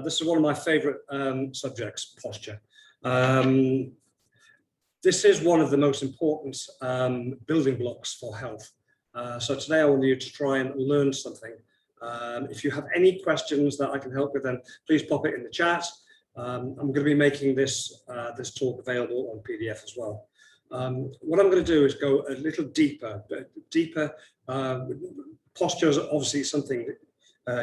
This is one of my favorite subjects, posture. This is one of the most important building blocks for health. So today I want you to try and learn something. If you have any questions that I can help with, then please pop it in the chat. I'm going to be making this talk available on PDF as well. What I'm going to do is go a little deeper. Posture is obviously something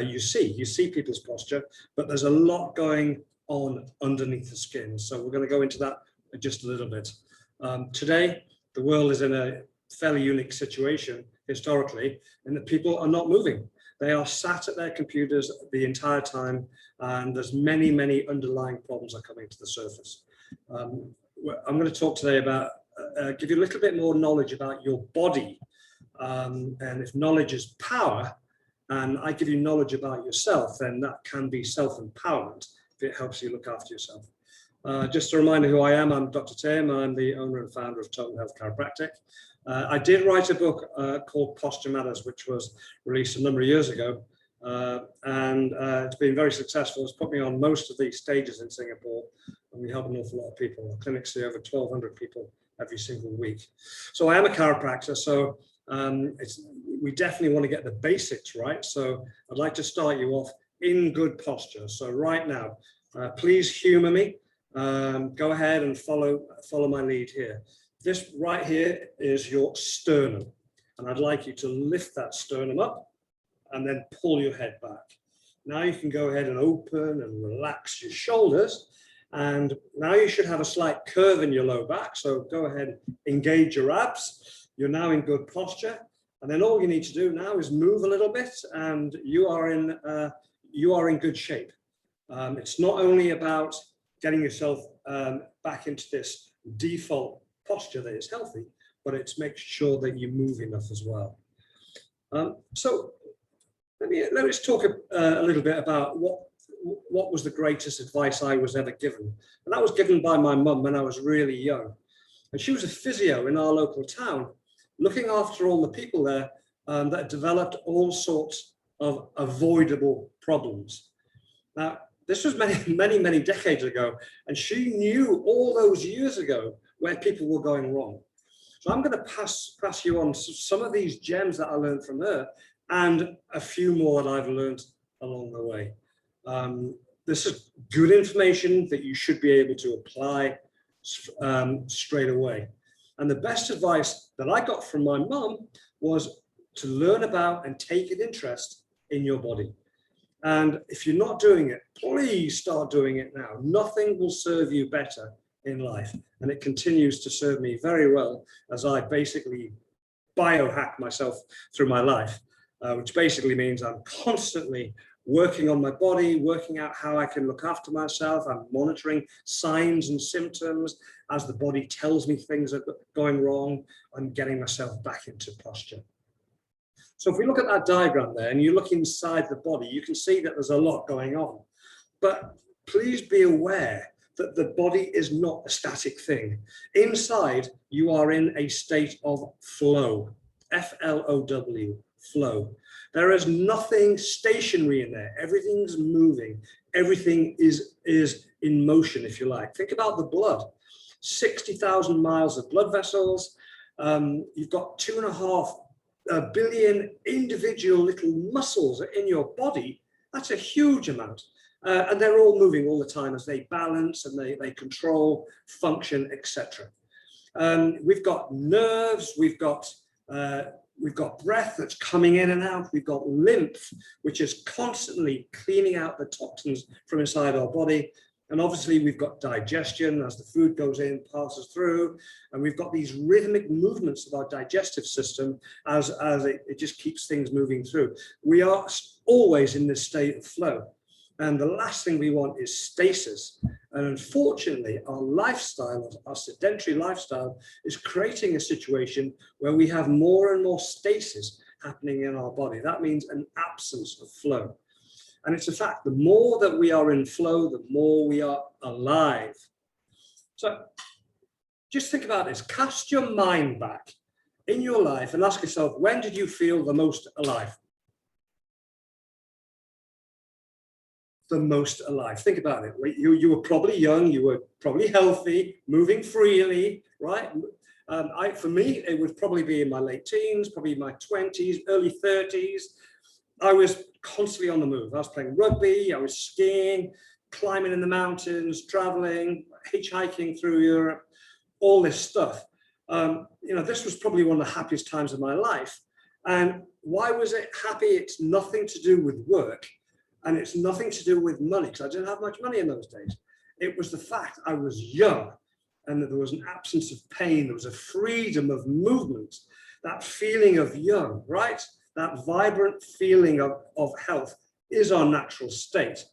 you see people's posture, but there's a lot going on underneath the skin. So we're going to go into that just a little bit. Today, the world is in a fairly unique situation historically, in that people are not moving. They are sat at their computers the entire time, and there's many, many underlying problems are coming to the surface. I'm going to talk today about, give you a little bit more knowledge about your body. And if knowledge is power, and I give you knowledge about yourself, then that can be self-empowerment if it helps you look after yourself. Just a reminder who I am. I'm Dr. Tim. I'm the owner and founder of Total Health Chiropractic. I did write a book called Posture Matters, which was released a number of years ago. And it's been very successful. It's put me on most of the stages in Singapore, and we help an awful lot of people. Our clinics see over 1,200 people every single week. So I am a chiropractor, so we definitely want to get the basics right. So I'd like to start you off in good posture. So right now, please humor me. Go ahead and follow my lead here. This right here is your sternum, and I'd like you to lift that sternum up and then pull your head back. Now you can go ahead and open and relax your shoulders, and now you should have a slight curve in your low back. So go ahead and engage your abs. You're now in good posture, and then all you need to do now is move a little bit, and you are in good shape. It's not only about getting yourself back into this default posture that is healthy, but it's making sure that you move enough as well. So let's talk a little bit about what was the greatest advice I was ever given. And that was given by my mum when I was really young. And she was a physio in our local town, looking after all the people there that developed all sorts of avoidable problems. Now, this was many decades ago, and she knew all those years ago where people were going wrong. So I'm going to pass you on some of these gems that I learned from her, and a few more that I've learned along the way. This is good information that you should be able to apply straight away. And the best advice that I got from my mum was to learn about and take an interest in your body. And if you're not doing it, please start doing it now. Nothing will serve you better in life. And it continues to serve me very well as I basically biohack myself through my life, which basically means I'm constantly working on my body, working out how I can look after myself. I'm monitoring signs and symptoms as the body tells me things are going wrong. I'm getting myself back into posture. So if we look at that diagram there and you look inside the body, you can see that there's a lot going on. But please be aware that the body is not a static thing. Inside, you are in a state of flow, F-L-O-W, flow. There is nothing stationary in there. Everything's moving. Everything is in motion, if you like. Think about the blood. 60,000 miles of blood vessels. You've got 2.5 billion individual little muscles in your body. That's a huge amount. And they're all moving all the time as they balance and they control, function, etc. We've got nerves, we've got breath that's coming in and out, we've got lymph, which is constantly cleaning out the toxins from inside our body. And obviously we've got digestion as the food goes in, passes through, and we've got these rhythmic movements of our digestive system as it just keeps things moving through. We are always in this state of flow. And the last thing we want is stasis. And unfortunately, our lifestyle, our sedentary lifestyle, is creating a situation where we have more and more stasis happening in our body. That means an absence of flow. And it's a fact, the more that we are in flow, the more we are alive. So just think about this. Cast your mind back in your life and ask yourself, when did you feel the most alive? the most alive. Think about it. You were probably young, you were probably healthy, moving freely, right? For me, it would probably be in my late teens, probably my 20s, early 30s. I was constantly on the move. I was playing rugby, I was skiing, climbing in the mountains, traveling, hitchhiking through Europe, all this stuff. This was probably one of the happiest times of my life. And why was it happy? It's nothing to do with work, and it's nothing to do with money, because I didn't have much money in those days. It was the fact I was young, and that there was an absence of pain. There was a freedom of movement, that feeling of young, right? That vibrant feeling of health is our natural state.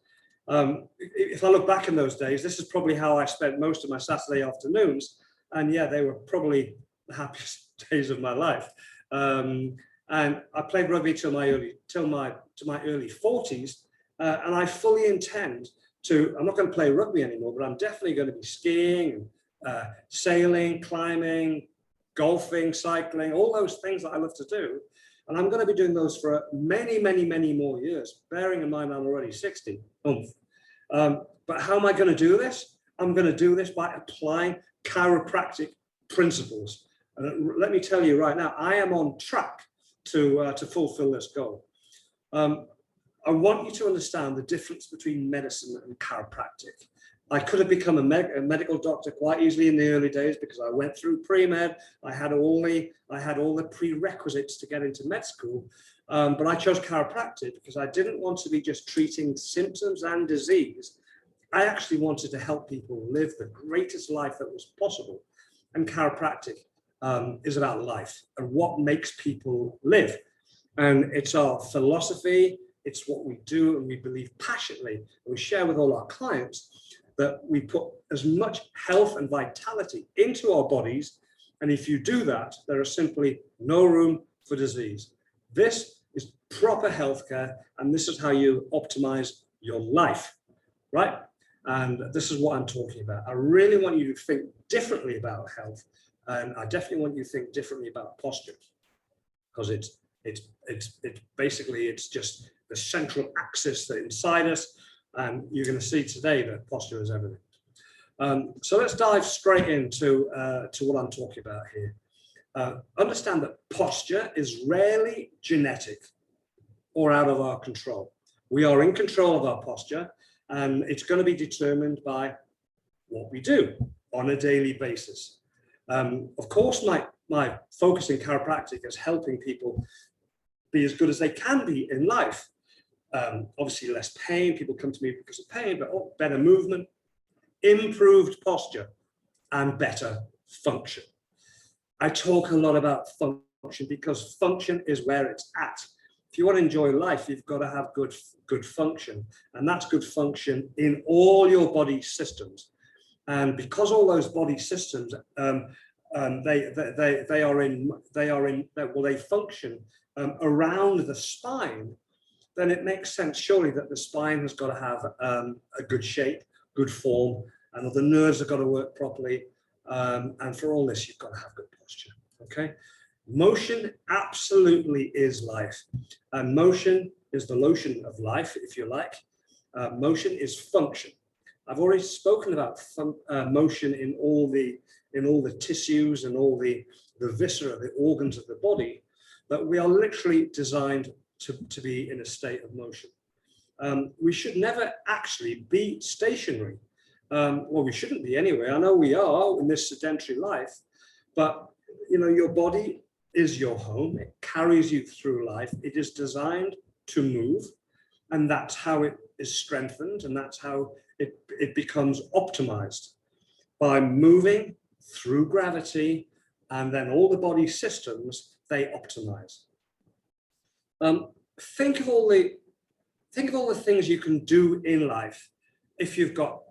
If I look back in those days, this is probably how I spent most of my Saturday afternoons. And yeah, they were probably the happiest days of my life. And I played rugby till my early 40s. And I fully intend to, I'm not going to play rugby anymore, but I'm definitely going to be skiing, sailing, climbing, golfing, cycling, all those things that I love to do. And I'm going to be doing those for many, many, many more years, bearing in mind I'm already 60. But how am I going to do this? I'm going to do this by applying chiropractic principles. And let me tell you right now, I am on track to fulfill this goal. I want you to understand the difference between medicine and chiropractic. I could have become a medical doctor quite easily in the early days because I went through pre-med. I had all the prerequisites to get into med school, but I chose chiropractic because I didn't want to be just treating symptoms and disease. I actually wanted to help people live the greatest life that was possible. And chiropractic is about life and what makes people live. And it's our philosophy, it's what we do, and we believe passionately, and we share with all our clients that we put as much health and vitality into our bodies. And if you do that, there is simply no room for disease. This is proper healthcare, and this is how you optimize your life, right? And this is what I'm talking about. I really want you to think differently about health, and I definitely want you to think differently about posture, because it's basically just the central axis that inside us. And you're going to see today that posture is everything. So let's dive straight into what I'm talking about here. Understand that posture is rarely genetic or out of our control. We are in control of our posture, and it's going to be determined by what we do on a daily basis. Of course, my focus in chiropractic is helping people be as good as they can be in life. Obviously less pain, people come to me because of pain, but better movement, improved posture, and better function. I talk a lot about function because function is where it's at. If you want to enjoy life, you've got to have good function, and that's good function in all your body systems. And because all those body systems, they function around the spine, then it makes sense, surely, that the spine has got to have a good shape, good form, and the nerves have got to work properly. And for all this, you've got to have good posture, okay? Motion absolutely is life. And motion is the lotion of life, if you like. Motion is function. I've already spoken about motion in all the tissues and all the viscera, the organs of the body, that we are literally designed to be in a state of motion. We should never actually be stationary. Well, we shouldn't be anyway. I know we are in this sedentary life, but your body is your home. It carries you through life. It is designed to move, and that's how it is strengthened, and that's how it becomes optimized by moving through gravity, and then all the body systems, they optimize. Think of all the things you can do in life if you've got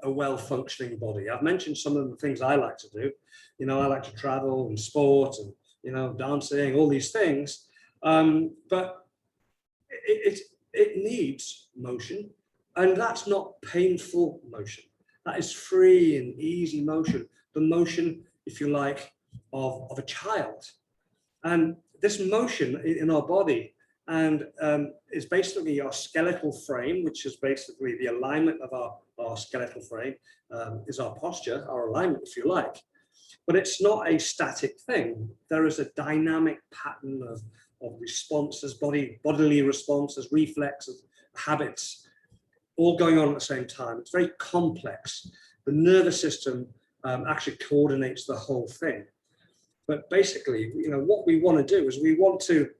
a well-functioning body. I've mentioned some of the things I like to do. I like to travel and sport and dancing, all these things. But it needs motion, and that's not painful motion. That is free and easy motion. The motion, if you like, of a child. And this motion in our body and is basically our skeletal frame, which is basically the alignment of our skeletal frame, is our posture, our alignment, if you like. But it's not a static thing. There is a dynamic pattern of responses, bodily responses, reflexes, habits, all going on at the same time. It's very complex. The nervous system actually coordinates the whole thing. But basically, what we want to do is we want to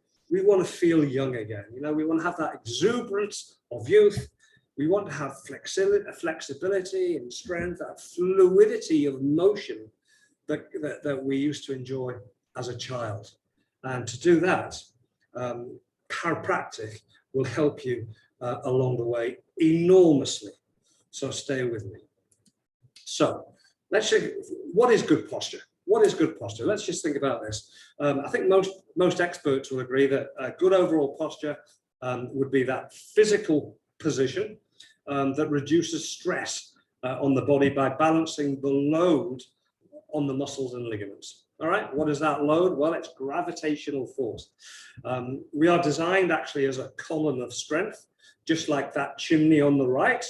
feel young again. We want to have that exuberance of youth. We want to have flexibility and strength, that fluidity of motion that we used to enjoy as a child. And to do that, chiropractic will help you along the way enormously. So stay with me. So let's see, what is good posture? What is good posture? Let's just think about this. I think most experts will agree that good overall posture would be that physical position that reduces stress on the body by balancing the load on the muscles and ligaments. All right, what is that load? Well, it's gravitational force. We are designed actually as a column of strength, just like that chimney on the right.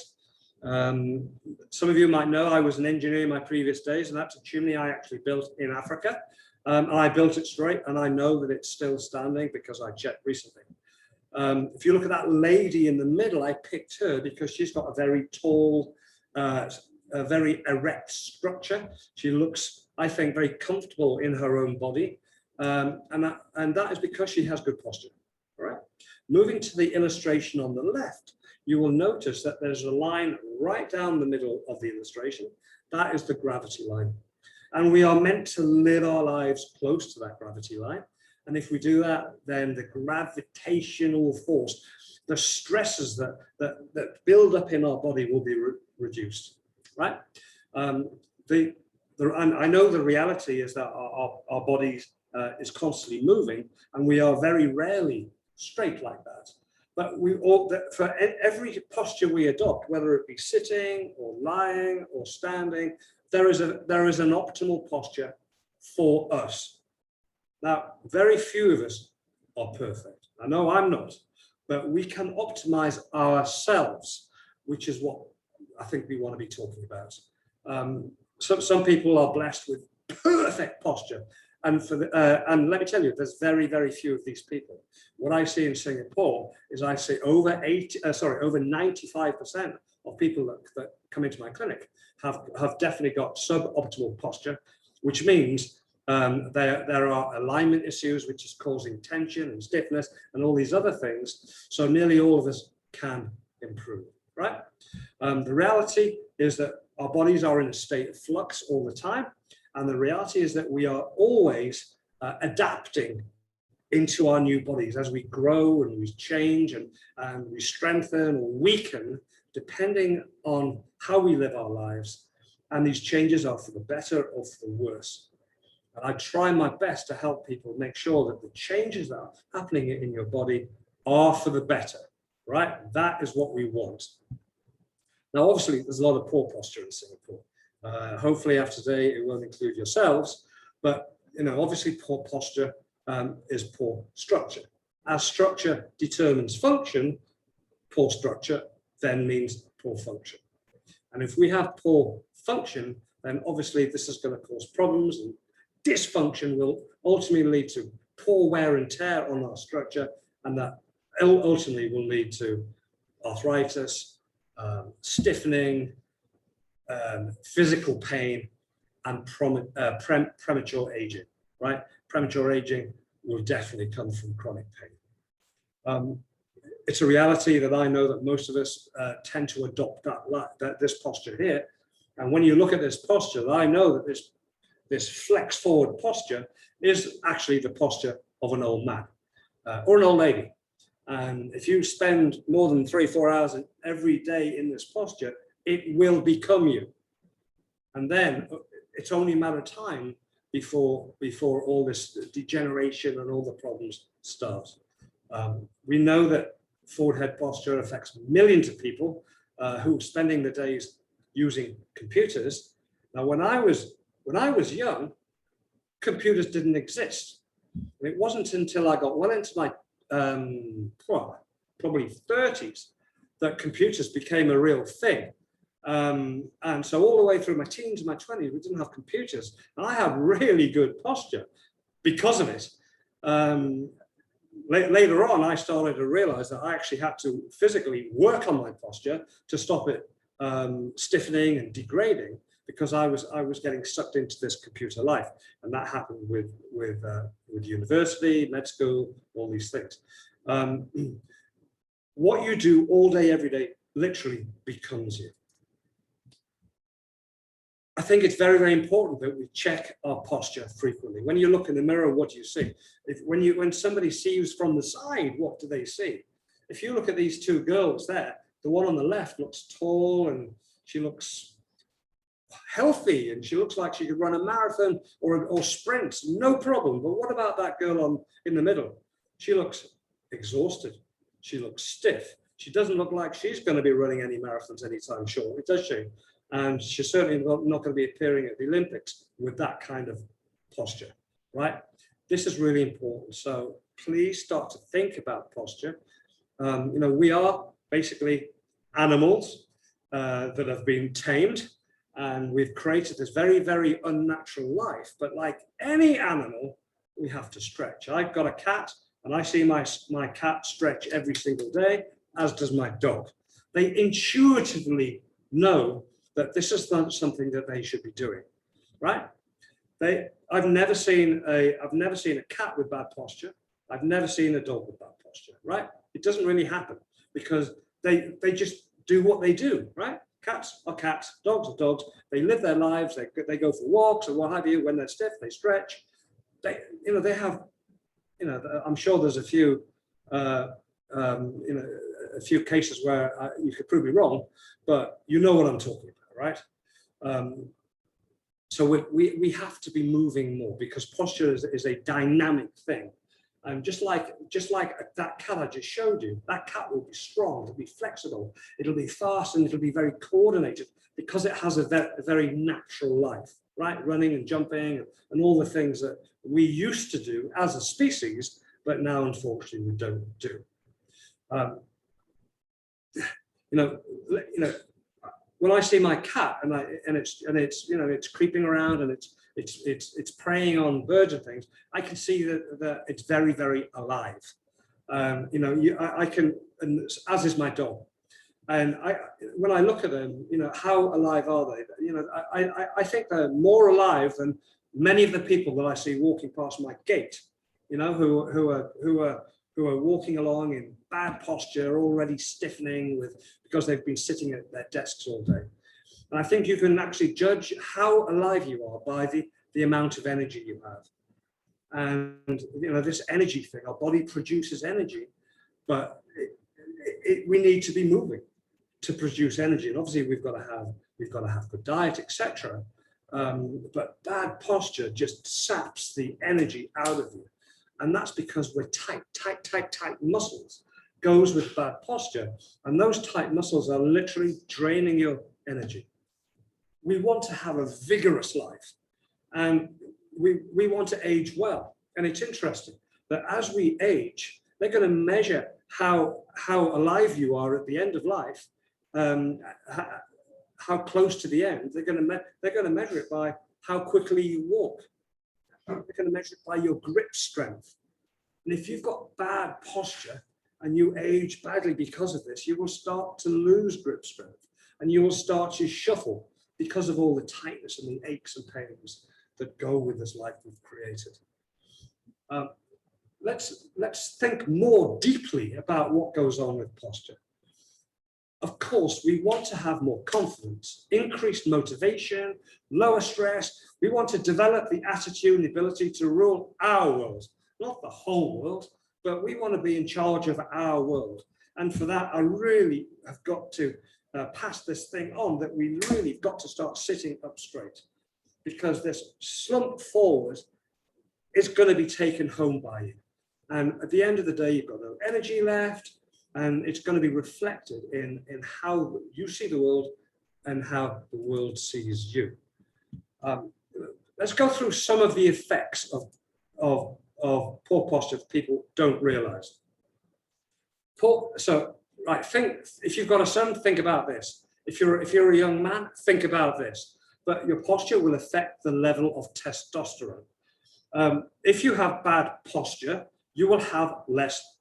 Some of you might know I was an engineer in my previous days, and that's a chimney I actually built in Africa. And I built it straight, and I know that it's still standing because I checked recently. If you look at that lady in the middle, I picked her because she's got a very tall, a very erect structure. She looks, I think, very comfortable in her own body. And that is because she has good posture. All right. Moving to the illustration on the left, you will notice that there's a line right down the middle of the illustration. That is the gravity line. And we are meant to live our lives close to that gravity line. And if we do that, then the gravitational force, the stresses that build up in our body will be reduced. Right? And I know the reality is that our bodies is constantly moving, and we are very rarely straight like that. But for every posture we adopt, whether it be sitting or lying or standing, there is an optimal posture for us. Now, very few of us are perfect. I know I'm not, but we can optimize ourselves, which is what I think we want to be talking about. Some people are blessed with perfect posture, and let me tell you, there's very, very few of these people. What I see in Singapore is I see over 95% of people that come into my clinic have definitely got suboptimal posture, which means there are alignment issues, which is causing tension and stiffness and all these other things. So nearly all of us can improve, right? The reality is that our bodies are in a state of flux all the time. And the reality is that we are always adapting into our new bodies as we grow and we change and we strengthen or weaken, depending on how we live our lives. And these changes are for the better or for the worse. And I try my best to help people make sure that the changes that are happening in your body are for the better, right? That is what we want. Now, obviously, there's a lot of poor posture in Singapore. Hopefully after today, it won't include yourselves, but obviously poor posture is poor structure. As structure determines function, poor structure then means poor function. And if we have poor function, then obviously this is going to cause problems, and dysfunction will ultimately lead to poor wear and tear on our structure, and that ultimately will lead to arthritis, stiffening, physical pain, and premature aging, right? Premature aging will definitely come from chronic pain. It's a reality that I know that most of us tend to adopt this posture here. And when you look at this posture, I know that this flex forward posture is actually the posture of an old man or an old lady. And if you spend more than 3-4 hours every day in this posture, it will become you. And then it's only a matter of time before all this degeneration and all the problems start. We know that forward head posture affects millions of people who are spending their days using computers. Now, when I was young, computers didn't exist. And it wasn't until I got well into my probably 30s that computers became a real thing. And so all the way through my teens and my 20s, we didn't have computers. And I had really good posture because of it. Later on, I started to realize that I actually had to physically work on my posture to stop it stiffening and degrading, because I was getting sucked into this computer life. And that happened with university, med school, all these things. What you do all day, every day, literally becomes you. I think it's very, very important that we check our posture frequently. When you look in the mirror, what do you see? When somebody sees from the side, what do they see? If you look at these two girls there, the one on the left looks tall and she looks healthy and she looks like she could run a marathon or sprint, no problem. But what about that girl in the middle? She looks exhausted. She looks stiff. She doesn't look like she's going to be running any marathons anytime shortly, does she? And she's certainly not going to be appearing at the Olympics with that kind of posture, right? This is really important. So please start to think about posture. We are basically animals that have been tamed, and we've created this very, very unnatural life. But like any animal, we have to stretch. I've got a cat, and I see my cat stretch every single day, as does my dog. They intuitively know that this is not something that they should be doing, right? I've never seen a cat with bad posture. I've never seen a dog with bad posture, right? It doesn't really happen because they just do what they do, right? Cats are cats, dogs are dogs. They live their lives. They go for walks and what have you. When they're stiff, they stretch. They have, I'm sure there's a few, a few cases where you could prove me wrong, but you know what I'm talking about, right? So we have to be moving more because posture is a dynamic thing. And just like that cat I just showed you, that cat will be strong, it'll be flexible, it'll be fast, and it'll be very coordinated because it has a very natural life, right? Running and jumping and all the things that we used to do as a species, but now unfortunately we don't do. When I see my cat and it's creeping around and it's preying on birds and things, I can see that it's very, very alive. I can, and as is my dog. And when I look at them, how alive are they? I think they're more alive than many of the people that I see walking past my gate. Who are walking along in bad posture, already stiffening because they've been sitting at their desks all day. And I think you can actually judge how alive you are by the amount of energy you have. And this energy thing, our body produces energy, but we need to be moving to produce energy. And obviously we've got to have good diet, etc. But bad posture just saps the energy out of you. And that's because we're tight muscles goes with bad posture. And those tight muscles are literally draining your energy. We want to have a vigorous life and we want to age well. And it's interesting that as we age, they're going to measure how alive you are at the end of life, how close to the end. They're going to measure it by how quickly you walk. They're going to measure it by your grip strength. And if you've got bad posture and you age badly because of this, you will start to lose grip strength and you will start to shuffle because of all the tightness and the aches and pains that go with this life we've created. Let's think more deeply about what goes on with posture. Of course, we want to have more confidence, increased motivation, lower stress. We want to develop the attitude and the ability to rule our world, not the whole world, but we want to be in charge of our world. And for that, I really have got to pass this thing on that we really got to start sitting up straight, because this slump forward is going to be taken home by you. And at the end of the day, you've got no energy left, and it's going to be reflected in how you see the world and how the world sees you. Let's go through some of the effects of poor posture people don't realize. Right, think, if you've got a son, think about this. If you're a young man, think about this. But your posture will affect the level of testosterone. If you have bad posture, you will have less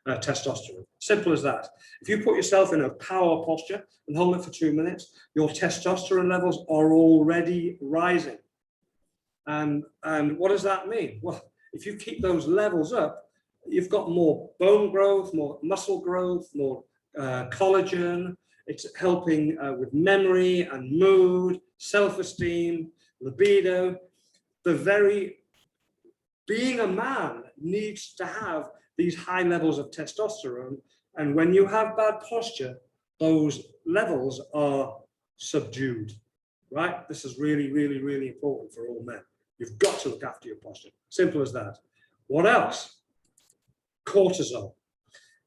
testosterone. Simple as that. If you put yourself in a power posture and hold it for 2 minutes, your testosterone levels are already rising. And what does that mean? Well, if you keep those levels up, you've got more bone growth, more muscle growth, more collagen. It's helping with memory and mood, self-esteem, libido. Being a man needs to have these high levels of testosterone. And when you have bad posture, those levels are subdued, right? This is really, really, really important for all men. You've got to look after your posture. Simple as that. What else? Cortisol.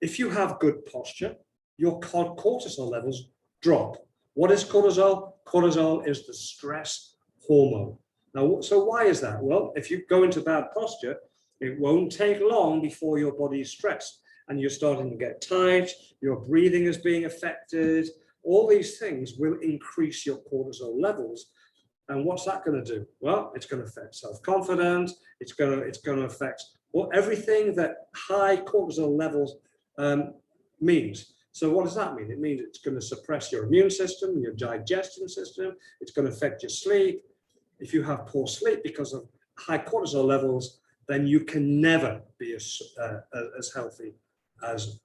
If you have good posture, your cortisol levels drop. What is cortisol? Cortisol is the stress hormone. Now, so why is that? Well, if you go into bad posture, it won't take long before your body is stressed and you're starting to get tight, your breathing is being affected. All these things will increase your cortisol levels. And what's that going to do? Well, it's going to affect self-confidence. It's going to affect everything that high cortisol levels means. So what does that mean? It means it's going to suppress your immune system, your digestion system. It's going to affect your sleep. If you have poor sleep because of high cortisol levels, then you can never be as healthy as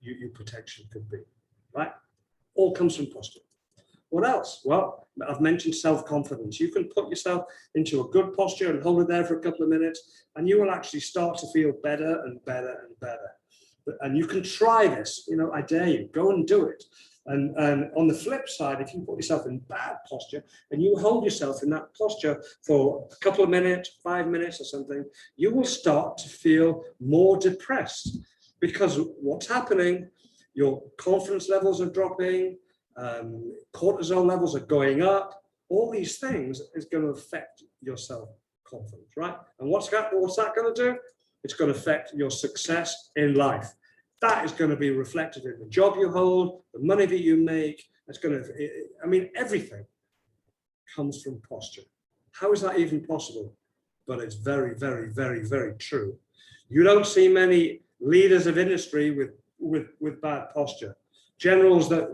you potentially could be, right? All comes from posture. What else? Well, I've mentioned self-confidence. You can put yourself into a good posture and hold it there for a couple of minutes, and you will actually start to feel better and better and better. And you can try this, I dare you, go and do it. And on the flip side, if you put yourself in bad posture and you hold yourself in that posture for a couple of minutes, 5 minutes or something, you will start to feel more depressed because what's happening, your confidence levels are dropping, cortisol levels are going up. All these things is going to affect your self-confidence, right? And what's that going to do? It's going to affect your success in life. That is going to be reflected in the job you hold, the money that you make. It's going to, everything comes from posture. How is that even possible? But it's very, very, very, very true. You don't see many leaders of industry with bad posture. Generals that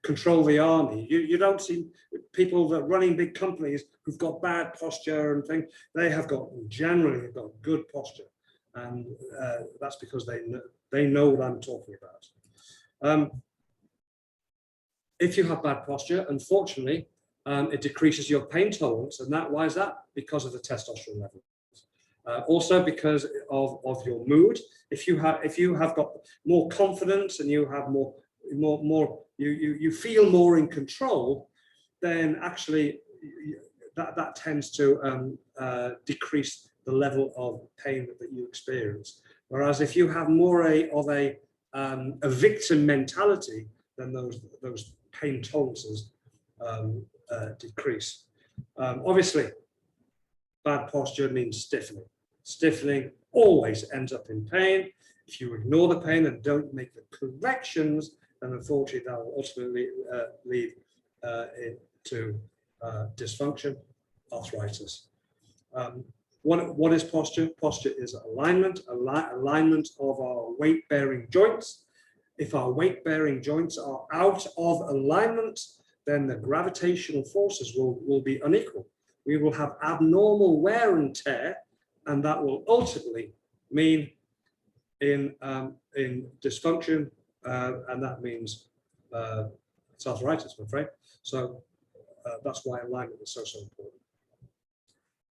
control the army. You don't see people that running big companies who've got bad posture and things. They generally got good posture. And that's because they know what I'm talking about. If you have bad posture, unfortunately, it decreases your pain tolerance. And why is that? Because of the testosterone level. Also because of your mood. If you have got more confidence and you have you feel more in control, then actually that tends to decrease the level of pain that you experience. Whereas if you have more of a victim mentality, then those pain tolerances decrease. Obviously, bad posture means stiffening. Stiffening always ends up in pain. If you ignore the pain and don't make the corrections, then unfortunately that will ultimately lead to dysfunction, arthritis. What is posture? Posture is alignment of our weight-bearing joints. If our weight-bearing joints are out of alignment, then the gravitational forces will be unequal. We will have abnormal wear and tear, and that will ultimately mean in dysfunction, and that means it's arthritis, I'm afraid. So that's why alignment is so important.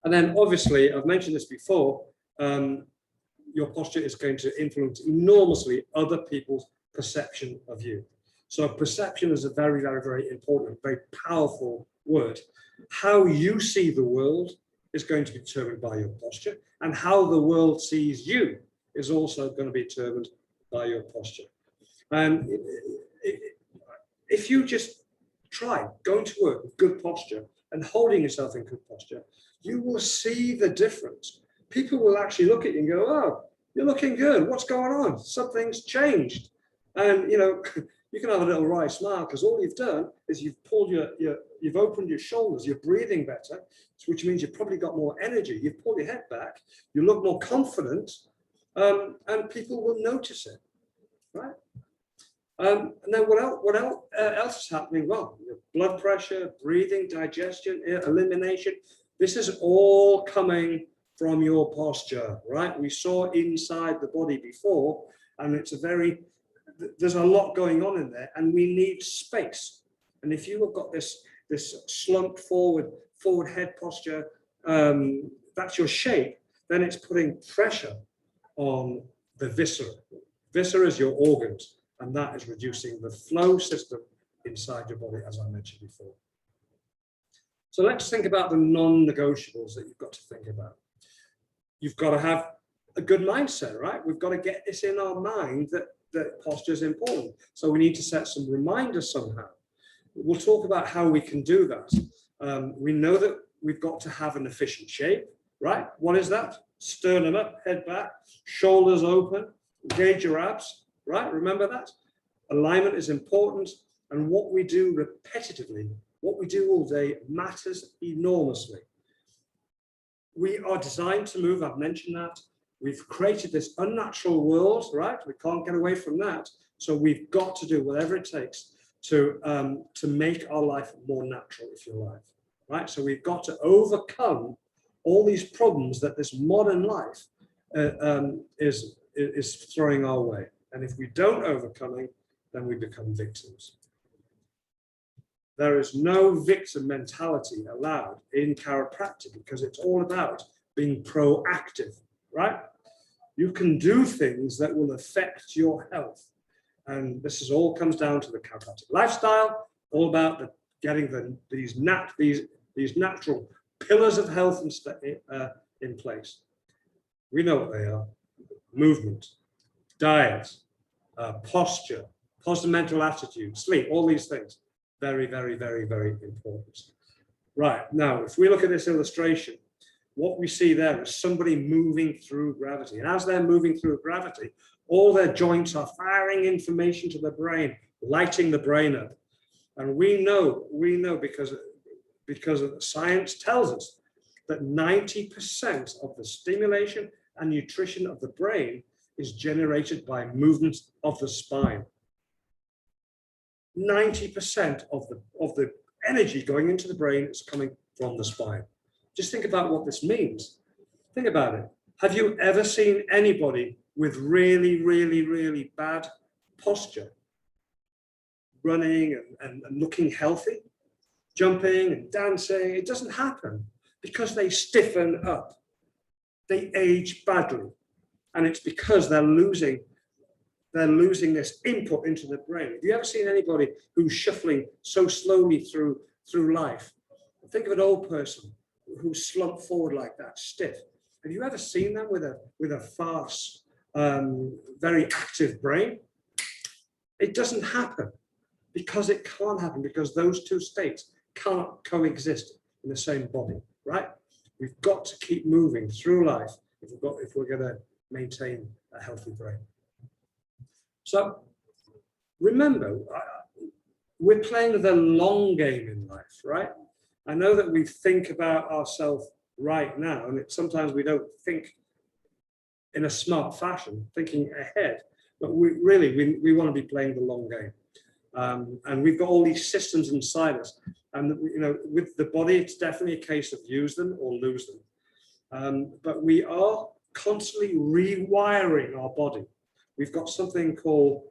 And then obviously, I've mentioned this before, your posture is going to influence enormously other people's perception of you. So perception is a very, very, very important, very powerful word. How you see the world is going to be determined by your posture, and how the world sees you is also going to be determined by your posture. And if you just try going to work with good posture and holding yourself in good posture, you will see the difference. People will actually look at you and go, oh, you're looking good. What's going on? Something's changed. And, you know, you can have a little wry smile because all you've done is you've pulled you've opened your shoulders, you're breathing better, which means you've probably got more energy. You've pulled your head back, you look more confident, and people will notice it, right? And then what else is happening? Well, blood pressure, breathing, digestion, elimination. This is all coming from your posture, right? We saw inside the body before, and there's a lot going on in there, and we need space. And if you have got this slumped forward head posture, that's your shape, then it's putting pressure on the viscera. Viscera is your organs, and that is reducing the flow system inside your body, as I mentioned before. So let's think about the non-negotiables that you've got to think about. You've got to have a good mindset, right? We've got to get this in our mind that posture is important. So we need to set some reminders somehow. We'll talk about how we can do that. We know that we've got to have an efficient shape, right? What is that? Sternum up, head back, shoulders open, engage your abs, right? Remember that? Alignment is important, and what we do repetitively, what we do all day matters enormously. We are designed to move, I've mentioned that. We've created this unnatural world, right? We can't get away from that. So we've got to do whatever it takes to make our life more natural, if you like, right? So we've got to overcome all these problems that this modern life is throwing our way. And if we don't overcome it, then we become victims. There is no victim mentality allowed in chiropractic because it's all about being proactive, right? You can do things that will affect your health. And this is all comes down to the chiropractic lifestyle, all about getting these natural pillars of health in place. We know what they are: movement, diet, posture, positive mental attitude, sleep, all these things. Very, very, very, very important. Right, now, if we look at this illustration, what we see there is somebody moving through gravity. And as they're moving through gravity, all their joints are firing information to the brain, lighting the brain up. And we know because science tells us that 90% of the stimulation and nutrition of the brain is generated by movement of the spine. 90% of the energy going into the brain is coming from the spine. Just think about what this means. Think about it. Have you ever seen anybody with really, really, really bad posture, running and looking healthy, jumping and dancing? It doesn't happen because they stiffen up. They age badly. And it's because they're losing this input into the brain. Have you ever seen anybody who's shuffling so slowly through life? Think of an old person who's slumped forward like that, stiff. Have you ever seen them with a fast, very active brain? It doesn't happen because it can't happen, because those two states can't coexist in the same body, right? We've got to keep moving through life if we're going to maintain a healthy brain. So remember, we're playing the long game in life, right? I know that we think about ourselves right now, and sometimes we don't think in a smart fashion, thinking ahead, but we want to be playing the long game. And we've got all these systems inside us. And with the body, it's definitely a case of use them or lose them. But we are constantly rewiring our body. We've got something called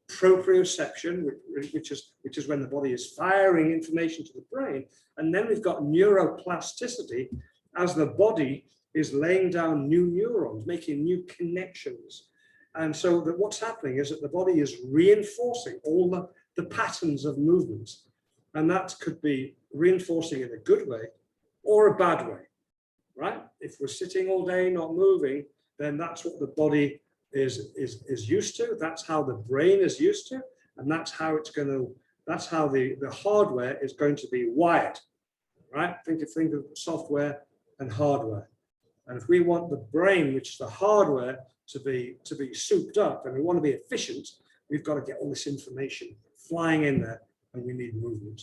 proprioception, which is when the body is firing information to the brain. And then we've got neuroplasticity, as the body is laying down new neurons, making new connections. And so what's happening is that the body is reinforcing all the patterns of movements. And that could be reinforcing in a good way or a bad way, right? If we're sitting all day, not moving, then that's what the body is used to. That's how the brain is used to. And that's how the hardware is going to be wired, right? Think of software and hardware. And if we want the brain, which is the hardware, to be souped up and we want to be efficient, we've got to get all this information flying in there, and we need movement,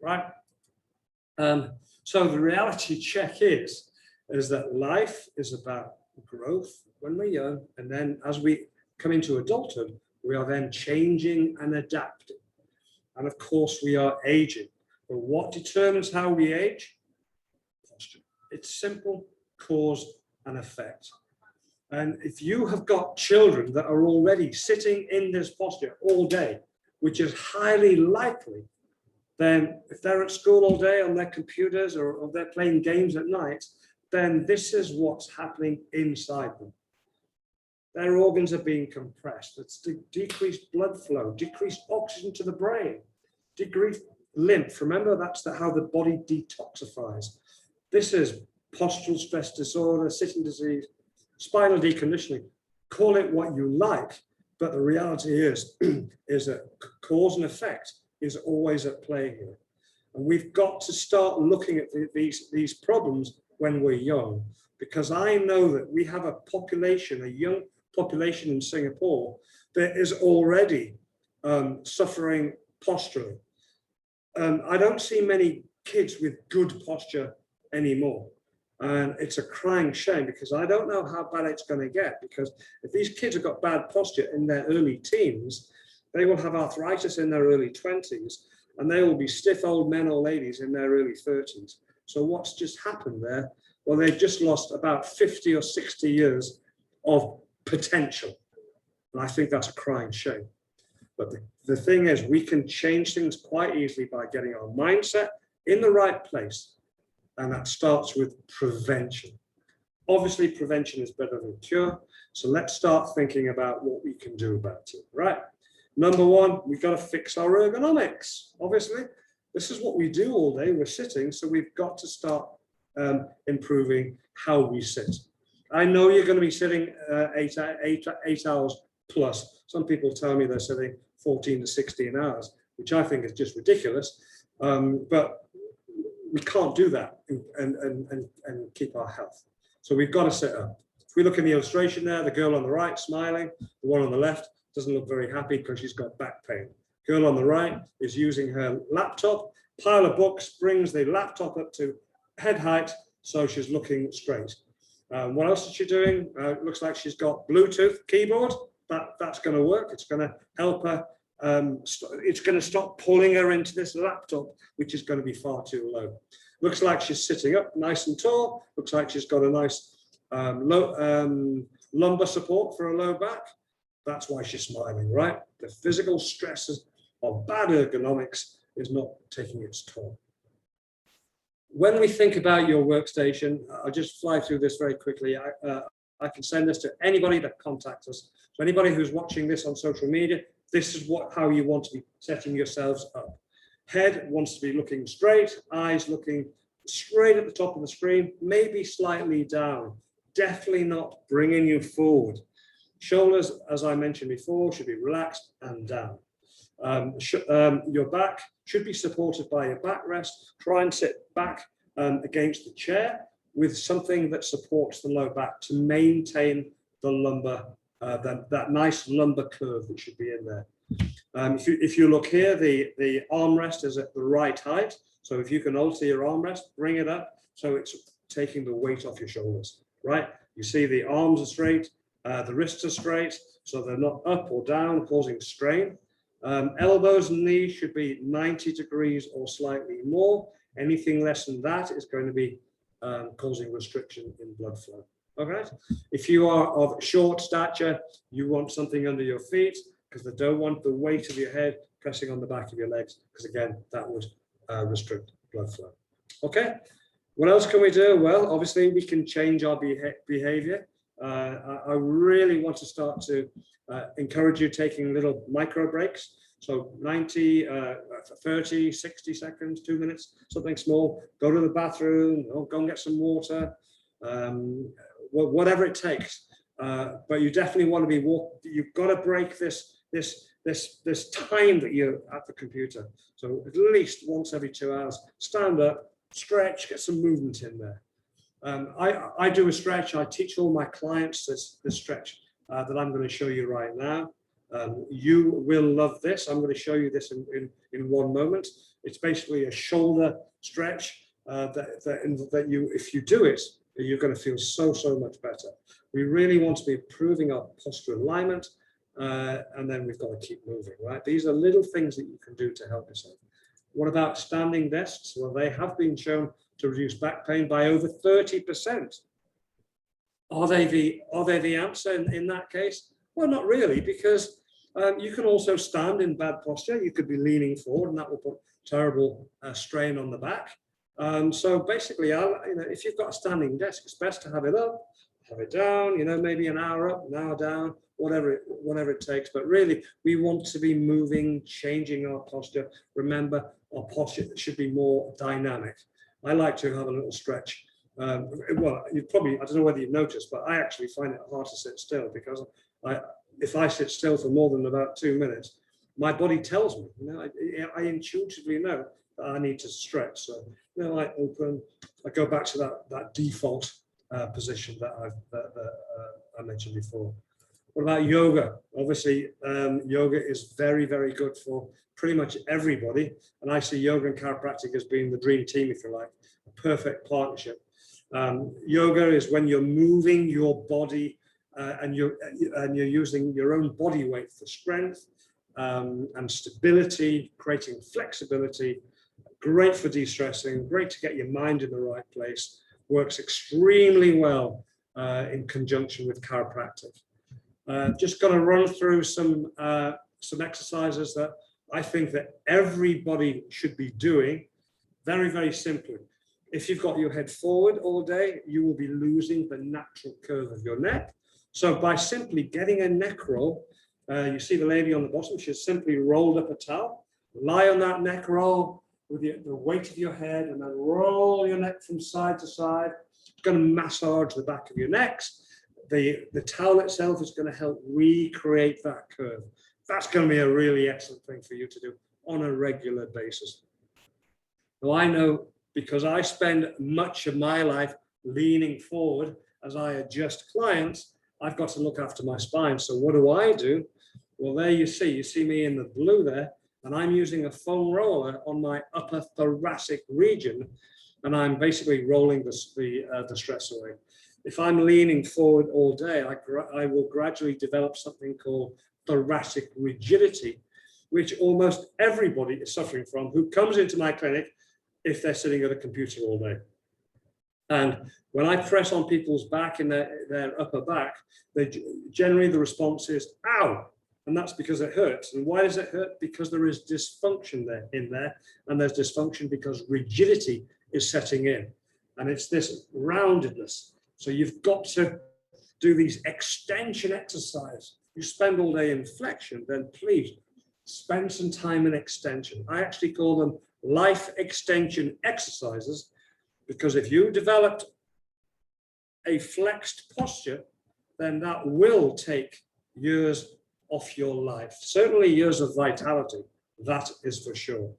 right? So the reality check is that life is about growth when we're young, and then as we come into adulthood, we are then changing and adapting. And of course, we are aging. But what determines how we age? Posture. It's simple, cause and effect. And if you have got children that are already sitting in this posture all day, which is highly likely, then if they're at school all day on their computers or they're playing games at night, then this is what's happening inside them. Their organs are being compressed. It's decreased blood flow, decreased oxygen to the brain, decreased lymph. Remember, that's how the body detoxifies. This is postural stress disorder, sitting disease, spinal deconditioning. Call it what you like, but the reality is that cause and effect is always at play here. And we've got to start looking at these problems when we're young, because I know that we have a population, a young population in Singapore that is already suffering posture. I don't see many kids with good posture anymore. And it's a crying shame, because I don't know how bad it's going to get, because if these kids have got bad posture in their early teens, they will have arthritis in their early 20s, and they will be stiff old men or ladies in their early 30s. So what's just happened there? Well, they've just lost about 50 or 60 years of potential. And I think that's a crying shame. But the thing is, we can change things quite easily by getting our mindset in the right place. And that starts with prevention. Obviously, prevention is better than cure. So let's start thinking about what we can do about it, right? Number one, we've got to fix our ergonomics. Obviously, this is what we do all day. We're sitting, so we've got to start improving how we sit. I know you're going to be sitting 8 hours plus. Some people tell me they're sitting 14 to 16 hours, which I think is just ridiculous. But we can't do that and keep our health. So we've got to sit up. If we look in the illustration there, the girl on the right smiling, the one on the left doesn't look very happy because she's got back pain. Girl on the right is using her laptop, pile of books, brings the laptop up to head height, so she's looking straight. What else is she doing? It looks like she's got Bluetooth keyboard. That's going to work. It's going to help her. It's going to stop pulling her into this laptop, which is going to be far too low. Looks like she's sitting up nice and tall. Looks like she's got a nice lumbar support for her low back. That's why she's smiling, right? The physical stresses of bad ergonomics is not taking its toll. When we think about your workstation, I'll just fly through this very quickly. I can send this to anybody that contacts us. So anybody who's watching this on social media, this is how you want to be setting yourselves up. Head wants to be looking straight, eyes looking straight at the top of the screen, maybe slightly down, definitely not bringing you forward. Shoulders, as I mentioned before, should be relaxed and down. Your back should be supported by your backrest. Try and sit back against the chair with something that supports the low back to maintain the lumbar, that nice lumbar curve that should be in there. If you look here, the armrest is at the right height. So if you can alter your armrest, bring it up so it's taking the weight off your shoulders, right? You see the arms are straight, the wrists are straight, so they're not up or down, causing strain. Elbows and knees should be 90 degrees or slightly more. Anything less than that is going to be causing restriction in blood flow. Okay. If you are of short stature, you want something under your feet because they don't want the weight of your head pressing on the back of your legs, because again, that would restrict blood flow. Okay. What else can we do? Well, obviously we can change our behavior. I really want to start to encourage you taking little micro breaks. So 90, 30, 60 seconds, 2 minutes, something small. Go to the bathroom, or go and get some water, whatever it takes. But you definitely want to be you've got to break this time that you're at the computer. So at least once every 2 hours, stand up, stretch, get some movement in there. I do a stretch. I teach all my clients this stretch that I'm going to show you right now. You will love this. I'm going to show you this in one moment. It's basically a shoulder stretch that you, if you do it, you're going to feel so much better. We really want to be improving our posture alignment, and then we've got to keep moving, right? These are little things that you can do to help yourself. What about standing desks? Well, they have been shown to reduce back pain by over 30%. Are they the answer in that case? Well, not really, because you can also stand in bad posture. You could be leaning forward, and that will put terrible strain on the back. So basically, if you've got a standing desk, it's best to have it up, have it down. Maybe an hour up, an hour down, whatever it takes. But really, we want to be moving, changing our posture. Remember, our posture should be more dynamic. I like to have a little stretch. Well, I don't know whether you've noticed, but I actually find it hard to sit still, because if I sit still for more than about 2 minutes, my body tells me, I intuitively know that I need to stretch. So, I open, I go back to that default position that I mentioned before. What about yoga? Obviously, yoga is very, very good for pretty much everybody. And I see yoga and chiropractic as being the dream team, if you like, a perfect partnership. Yoga is when you're moving your body and you're using your own body weight for strength and stability, creating flexibility. Great for de-stressing, great to get your mind in the right place. Works extremely well in conjunction with chiropractic. Just going to run through some exercises that I think that everybody should be doing very, very simply. If you've got your head forward all day, you will be losing the natural curve of your neck. So by simply getting a neck roll, you see the lady on the bottom, she's simply rolled up a towel, lie on that neck roll with the weight of your head, and then roll your neck from side to side. It's going to massage the back of your necks. The towel itself is going to help recreate that curve. That's going to be a really excellent thing for you to do on a regular basis. Now, I know, because I spend much of my life leaning forward as I adjust clients, I've got to look after my spine. So what do? Well, there you see me in the blue there, and I'm using a foam roller on my upper thoracic region, and I'm basically rolling the stress away. If I'm leaning forward all day, I will gradually develop something called thoracic rigidity, which almost everybody is suffering from who comes into my clinic if they're sitting at a computer all day. And when I press on people's back in their upper back, generally the response is, ow, and that's because it hurts. And why does it hurt? Because there is dysfunction in there, and there's dysfunction because rigidity is setting in, and it's this roundedness. So you've got to do these extension exercises. You spend all day in flexion, then please spend some time in extension. I actually call them life extension exercises, because if you developed a flexed posture, then that will take years off your life. Certainly years of vitality, that is for sure.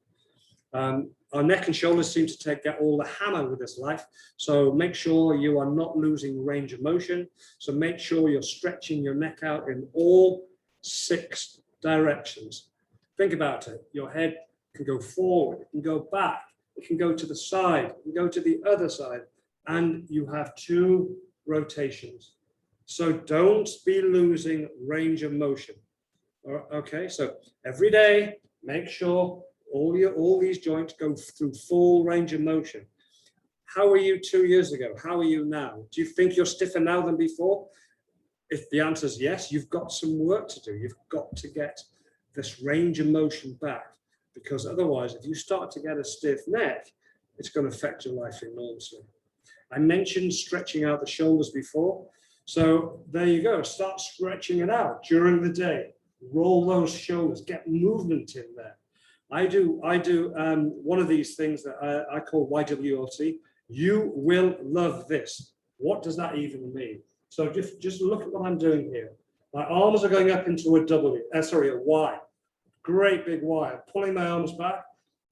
Our neck and shoulders seem to get all the hammer with this life. So make sure you are not losing range of motion. So make sure you're stretching your neck out in all 6 directions. Think about it. Your head can go forward, it can go back, it can go to the side, it can go to the other side, and you have 2 rotations. So don't be losing range of motion. Okay, so every day, make sure all these joints go through full range of motion. How were you 2 years ago? How are you now? Do you think you're stiffer now than before? If the answer is yes, you've got some work to do. You've got to get this range of motion back, because otherwise, if you start to get a stiff neck, it's going to affect your life enormously. I mentioned stretching out the shoulders before. So there you go. Start stretching it out during the day. Roll those shoulders, get movement in there. I do one of these things that I call YWLT. You will love this. What does that even mean? So just look at what I'm doing here. My arms are going up into a Y. Great big Y. I'm pulling my arms back,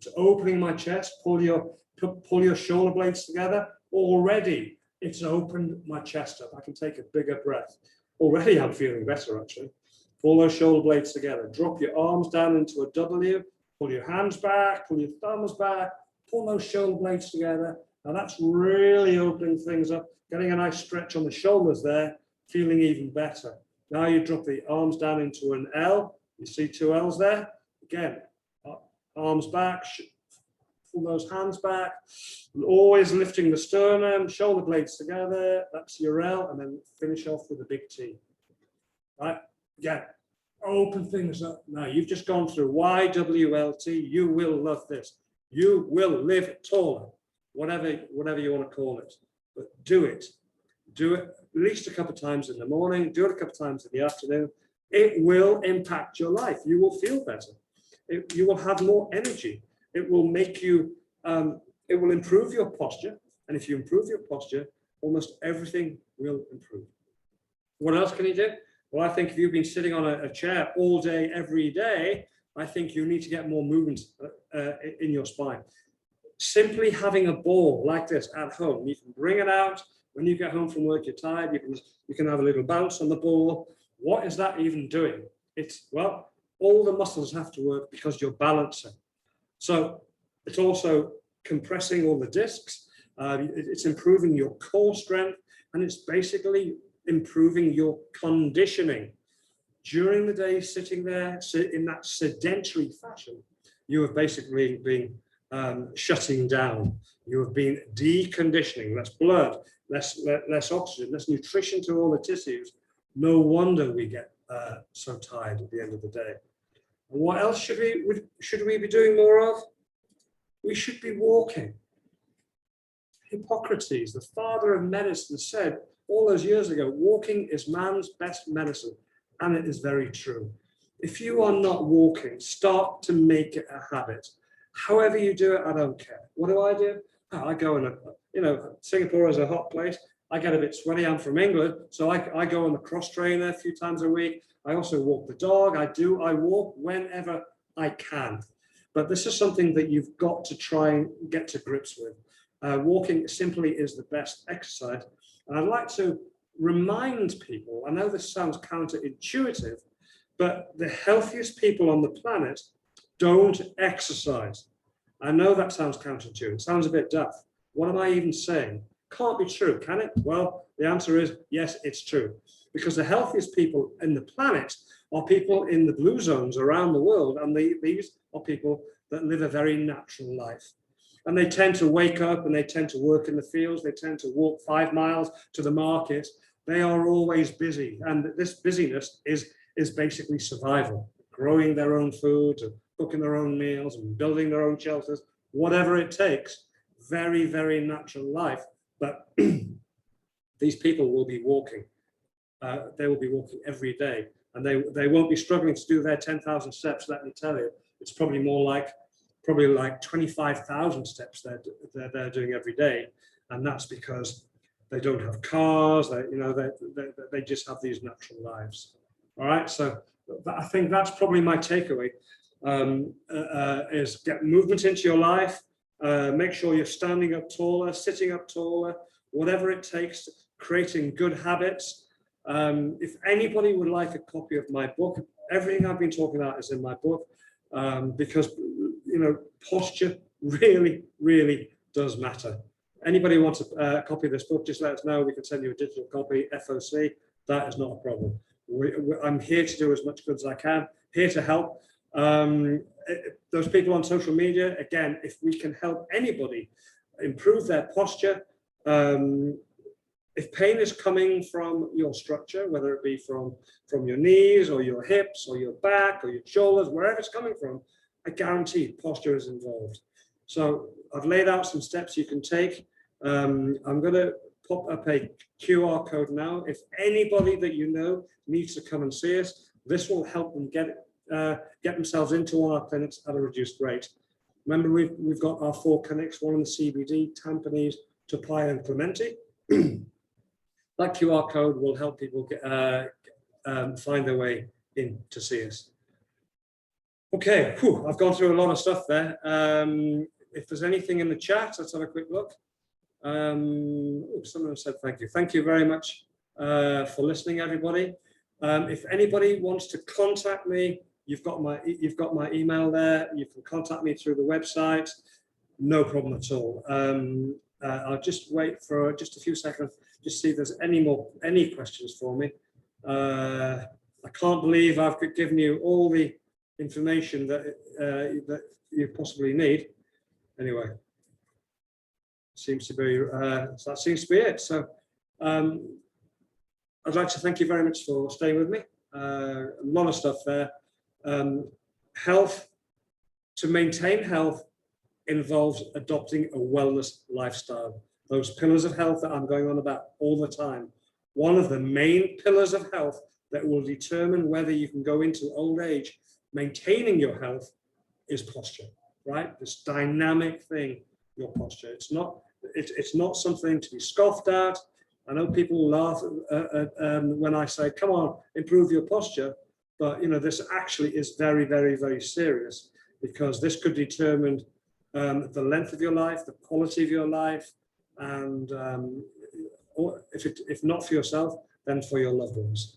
to opening my chest. Pull your shoulder blades together. Already, it's opened my chest up. I can take a bigger breath. Already I'm feeling better, actually. Pull those shoulder blades together. Drop your arms down into a W. Pull your hands back. Pull your thumbs back. Pull those shoulder blades together. Now that's really opening things up. Getting a nice stretch on the shoulders there. Feeling even better. Now you drop the arms down into an L. You see two L's there. Again, arms back. Pull those hands back. Always lifting the sternum. Shoulder blades together. That's your L. And then finish off with a big T. Right? Again, open things up. Now you've just gone through YWLT. You will love this. You will live taller, whatever you want to call it. But do it. Do it at least a couple of times in the morning. Do it a couple of times in the afternoon. It will impact your life. You will feel better. You will have more energy. It will make you. It will improve your posture. And if you improve your posture, almost everything will improve. What else can you do? Well, I think if you've been sitting on a chair all day, every day, I think you need to get more movement in your spine. Simply having a ball like this at home, you can bring it out. When you get home from work, you're tired, you can have a little bounce on the ball. What is that even doing? It's, well, all the muscles have to work because you're balancing. So it's also compressing all the discs. It's improving your core strength, and it's basically improving your conditioning. During the day, sitting there in that sedentary fashion, you have basically been shutting down. You have been deconditioning. Less blood, less oxygen, less nutrition to all the tissues. No wonder we get so tired at the end of the day. And what else should we be doing more of? We should be walking. Hippocrates, the father of medicine, said all those years ago, walking is man's best medicine. And it is very true. If you are not walking, start to make it a habit. However you do it, I don't care. What do? I go in Singapore is a hot place. I get a bit sweaty. I'm from England. So I go on the cross trainer a few times a week. I also walk the dog. I walk whenever I can. But this is something that you've got to try and get to grips with. Walking simply is the best exercise. And I'd like to remind people, I know this sounds counterintuitive, but the healthiest people on the planet don't exercise. I know that sounds counterintuitive, it sounds a bit daft. What am I even saying? Can't be true, can it? Well, the answer is yes, it's true. Because the healthiest people in the planet are people in the blue zones around the world, and these are people that live a very natural life. And they tend to wake up and they tend to work in the fields. They tend to walk 5 miles to the market. They are always busy. And this busyness is basically survival, growing their own food, and cooking their own meals and building their own shelters, whatever it takes. Very, very natural life. But these people will be walking. They will be walking every day. And they won't be struggling to do their 10,000 steps, let me tell you. It's probably more like 25,000 steps they're doing every day, and that's because they don't have cars. They just have these natural lives. All right, so I think that's probably my takeaway. Is get movement into your life. Make sure you're standing up taller, sitting up taller, whatever it takes. Creating good habits. If anybody would like a copy of my book, everything I've been talking about is in my book. Because posture really, really does matter. Anybody wants a copy of this book, just let us know. We can send you a digital copy, FOC. That is not a problem. I'm here to do as much good as I can, here to help. Those people on social media, again, if we can help anybody improve their posture, if pain is coming from your structure, whether it be from your knees or your hips or your back or your shoulders, wherever it's coming from, I guarantee posture is involved. So I've laid out some steps you can take. I'm going to pop up a QR code now. If anybody that you know needs to come and see us, this will help them get themselves into one of our clinics at a reduced rate. Remember, we've got our 4 clinics, one in the CBD, Tampines, Topai and Clementi. That QR code will help people find their way in to see us. Okay, I've gone through a lot of stuff there. If there's anything in the chat, let's have a quick look. Someone said thank you. Thank you very much for listening, everybody. If anybody wants to contact me, you've got my email there. You can contact me through the website. No problem at all. I'll just wait for just a few seconds, just see if there's any questions for me. I can't believe I've given you all the information that you possibly need. Anyway, seems to be that seems to be it. So I'd like to thank you very much for staying with me. A lot of stuff there. Health, to maintain health involves adopting a wellness lifestyle. Those pillars of health that I'm going on about all the time. One of the main pillars of health that will determine whether you can go into old age maintaining your health is posture, right? This dynamic thing, your posture. It's not something to be scoffed at. I know people laugh when I say, come on, improve your posture. But this actually is very, very, very serious, because this could determine the length of your life, the quality of your life, and if not for yourself, then for your loved ones.